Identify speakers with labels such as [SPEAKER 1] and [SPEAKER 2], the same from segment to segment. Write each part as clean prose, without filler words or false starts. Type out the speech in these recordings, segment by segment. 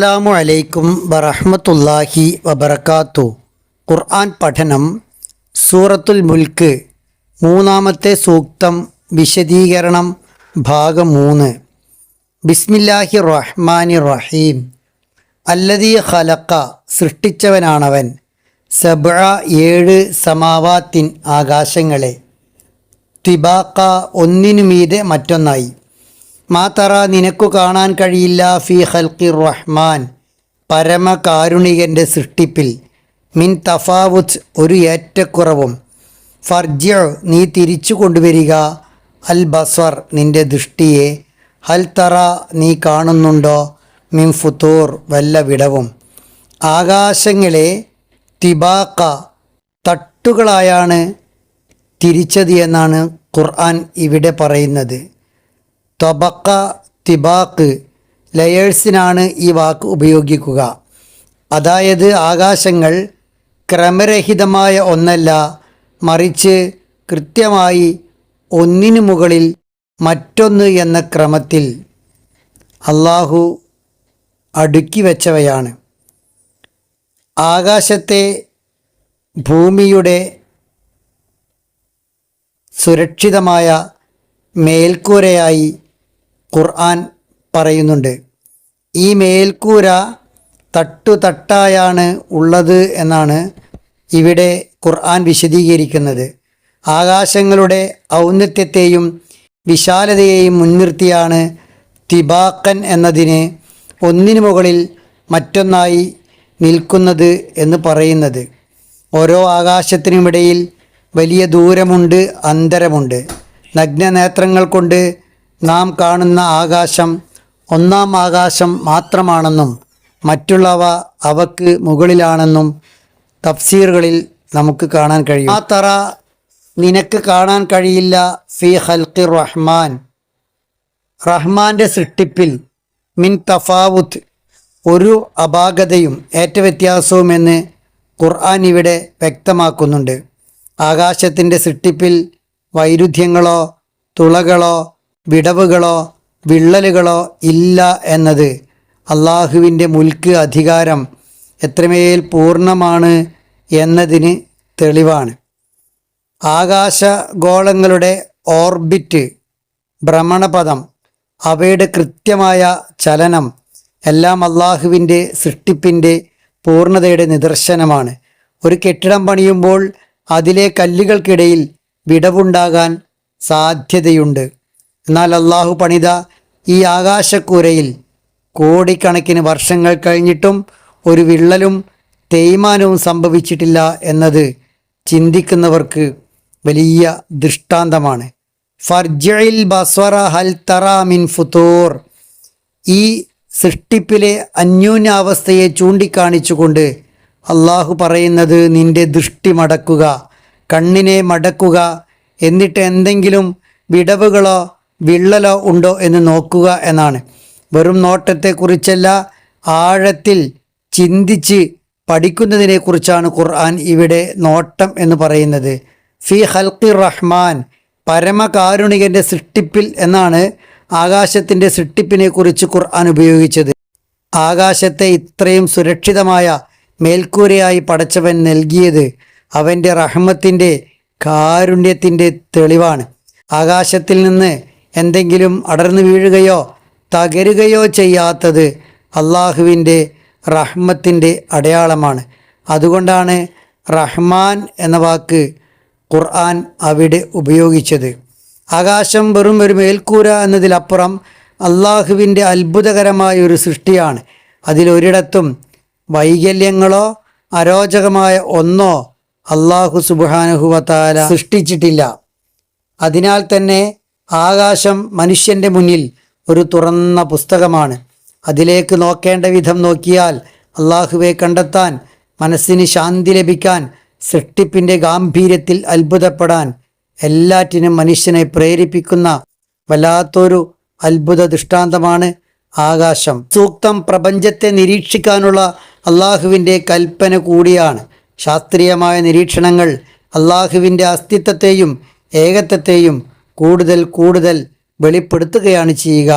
[SPEAKER 1] അസ്സലാമു അലൈക്കും വറഹ്മത്തുള്ളാഹി വബറകാതുഹു. ഖുർആൻ പഠനം സൂറത്തുൽ മുൽക്ക് മൂന്നാമത്തെ സൂക്തം വിശദീകരണം ഭാഗം 3. ബിസ്മില്ലാഹിർ റഹ്മാനിർ റഹീം. അല്ലദീ ഖലഖ സൃഷ്ടിച്ചവനാണവൻ, സബ്അ 7 സമാവാത്തിൻ ആകാശങ്ങളെ, തിബാഖ ഒന്നിനുമീതെ മറ്റൊന്നായി. മാതറ നിനക്കു കാണാൻ കഴിയില്ല ഫി ഖൽഖിർ റഹ്മാൻ പരമകാരുണികൻ്റെ സൃഷ്ടിപ്പിൽ, മിൻ തഫാവുത്ത് ഒരു ഏറ്റക്കുറവും, ഫർജിഅ് നീ തിരിച്ചു കൊണ്ടുവരിക, അൽ ബസ്വർ നിൻ്റെ ദൃഷ്ടിയെ, ഹൽ തറ നീ കാണുന്നുണ്ടോ, മിൻ ഫുതൂർ വല്ല വിടവും. ആകാശങ്ങളെ തിബാഖ തട്ടുകളായാണ് തിരിച്ചത് എന്നാണ് ഖുർആൻ ഇവിടെ പറയുന്നത്. ത്വബഖ തിബാഖ് ലെയേഴ്സിനാണ് ഈ വാക്ക് ഉപയോഗിക്കുക. അതായത് ആകാശങ്ങൾ ക്രമരഹിതമായ ഒന്നല്ല, മറിച്ച് കൃത്യമായി ഒന്നിനു മുകളിൽ മറ്റൊന്ന് എന്ന ക്രമത്തിൽ അള്ളാഹു അടുക്കി വച്ചവയാണ്. ആകാശത്തെ ഭൂമിയുടെ സുരക്ഷിതമായ മേൽക്കൂരയായി ഖുർആൻ പറയുന്നുണ്ട്. ഈ മേൽക്കൂര തട്ടുതട്ടായാണ് ഉള്ളത് എന്നാണ് ഇവിടെ ഖുർആൻ വിശദീകരിക്കുന്നത്. ആകാശങ്ങളുടെ ഔന്നത്യത്തെയും വിശാലതയെയും മുൻനിർത്തിയാണ് തിബാഖൻ എന്നതിന് ഒന്നിനു മുകളിൽ മറ്റൊന്നായി നിൽക്കുന്നത് എന്ന് പറയുന്നത്. ഓരോ ആകാശത്തിനുമിടയിൽ വലിയ ദൂരമുണ്ട്, അന്തരമുണ്ട്. നഗ്നനേത്രങ്ങൾ കൊണ്ട് നാം കാണുന്ന ആകാശം ഒന്നാം ആകാശം മാത്രമാണെന്നും മറ്റുള്ളവ അവക്ക് മുകളിലാണെന്നും തഫ്സീറുകളിൽ നമുക്ക് കാണാൻ കഴിയും. ആ തറ നിനക്ക് കാണാൻ കഴിയില്ല ഫി ഖൽഖിർ റഹ്മാൻ റഹ്മാൻ്റെ സൃഷ്ടിപ്പിൽ, മിൻ തഫാവുത്ത് ഒരു അപാകതയും ഏറ്റവ്യത്യാസവുമെന്ന് ഖുർആൻ ഇവിടെ വ്യക്തമാക്കുന്നുണ്ട്. ആകാശത്തിൻ്റെ സൃഷ്ടിപ്പിൽ വൈരുദ്ധ്യങ്ങളോ തുളകളോ വിടവുകളോ വിള്ളലുകളോ ഇല്ല എന്നത് അള്ളാഹുവിൻ്റെ മുൽക്ക് അധികാരം എത്രമേൽ പൂർണ്ണമാണ് എന്നതിന് തെളിവാണ്. ആകാശഗോളങ്ങളുടെ ഓർബിറ്റ്, ഭ്രമണപഥം, അവയുടെ കൃത്യമായ ചലനം എല്ലാം അള്ളാഹുവിൻ്റെ സൃഷ്ടിപ്പിൻ്റെ പൂർണ്ണതയുടെ നിദർശനമാണ്. ഒരു കെട്ടിടം പണിയുമ്പോൾ അതിലെ കല്ലുകൾക്കിടയിൽ വിടവുണ്ടാകാൻ സാധ്യതയുണ്ട്. എന്നാൽ അള്ളാഹു പണിത ഈ ആകാശക്കൂരയിൽ കോടിക്കണക്കിന് വർഷങ്ങൾ കഴിഞ്ഞിട്ടും ഒരു വിള്ളലും തേയ്മാനവും സംഭവിച്ചിട്ടില്ല എന്നത് ചിന്തിക്കുന്നവർക്ക് വലിയ ദൃഷ്ടാന്തമാണ്. ഫർജിഇൽ ബസ്വറ ഹൽ തറ മിൻ ഫുതൂർ. ഈ സൃഷ്ടിപ്പിലെ അന്യോന്യാവസ്ഥയെ ചൂണ്ടിക്കാണിച്ചുകൊണ്ട് അള്ളാഹു പറയുന്നത്, നിൻ്റെ ദൃഷ്ടി മടക്കുക, കണ്ണിനെ മടക്കുക, എന്നിട്ട് എന്തെങ്കിലും വിടവുകളോ വിള്ളലോ ഉണ്ടോ എന്ന് നോക്കുക എന്നാണ്. വെറും നോട്ടത്തെക്കുറിച്ചല്ല, ആഴത്തിൽ ചിന്തിച്ച് പഠിക്കുന്നതിനെക്കുറിച്ചാണ് ഖുർആൻ ഇവിടെ നോട്ടം എന്ന് പറയുന്നത്. ഫി ഖൽഖിർ റഹ്മാൻ പരമകാരുണികൻ്റെ സൃഷ്ടിപ്പിൽ എന്നാണ് ആകാശത്തിൻ്റെ സൃഷ്ടിപ്പിനെ കുറിച്ച് ഖുർആൻ ഉപയോഗിച്ചത്. ആകാശത്തെ ഇത്രയും സുരക്ഷിതമായ മേൽക്കൂരയായി പടച്ചവൻ നൽകിയത് അവൻ്റെ റഹ്മത്തിൻ്റെ കാരുണ്യത്തിൻ്റെ തെളിവാണ്. ആകാശത്തിൽ നിന്ന് എന്തെങ്കിലും അടർന്നു വീഴുകയോ തകരുകയോ ചെയ്യാത്തത് അള്ളാഹുവിൻ്റെ റഹ്മത്തിൻ്റെ അടയാളമാണ്. അതുകൊണ്ടാണ് റഹ്മാൻ എന്ന വാക്ക് ഖുർആൻ അവിടെ ഉപയോഗിച്ചത്. ആകാശം വെറും ഒരു മേൽക്കൂര എന്നതിലപ്പുറം അള്ളാഹുവിൻ്റെ അത്ഭുതകരമായ ഒരു സൃഷ്ടിയാണ്. അതിലൊരിടത്തും വൈകല്യങ്ങളോ അരോചകമായ ഒന്നോ അള്ളാഹു സുബ്ഹാനഹു വ തആല സൃഷ്ടിച്ചിട്ടില്ല. അതിനാൽ തന്നെ ആകാശം മനുഷ്യൻ്റെ മുന്നിൽ ഒരു തുറന്ന പുസ്തകമാണ്. അതിലേക്ക് നോക്കേണ്ട വിധം നോക്കിയാൽ അള്ളാഹുവെ കണ്ടെത്താൻ, മനസ്സിന് ശാന്തി ലഭിക്കാൻ, സൃഷ്ടിപ്പിൻ്റെ ഗാംഭീര്യത്തിൽ അത്ഭുതപ്പെടാൻ, എല്ലാറ്റിനും മനുഷ്യനെ പ്രേരിപ്പിക്കുന്ന വല്ലാത്തൊരു അത്ഭുത ദൃഷ്ടാന്തമാണ് ആകാശം. സൂക്തം പ്രപഞ്ചത്തെ നിരീക്ഷിക്കാനുള്ള അള്ളാഹുവിൻ്റെ കൽപ്പന കൂടിയാണ്. ശാസ്ത്രീയമായ നിരീക്ഷണങ്ങൾ അള്ളാഹുവിൻ്റെ അസ്തിത്വത്തെയും ഏകത്വത്തെയും കൂടുതൽ കൂടുതൽ വെളിപ്പെടുത്തുകയാണ് ചെയ്യുക.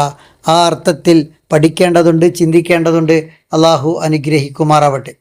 [SPEAKER 1] ആ അർത്ഥത്തിൽ പഠിക്കേണ്ടതുണ്ട്, ചിന്തിക്കേണ്ടതുണ്ട്. അള്ളാഹു അനുഗ്രഹിക്കുമാറാവട്ടെ.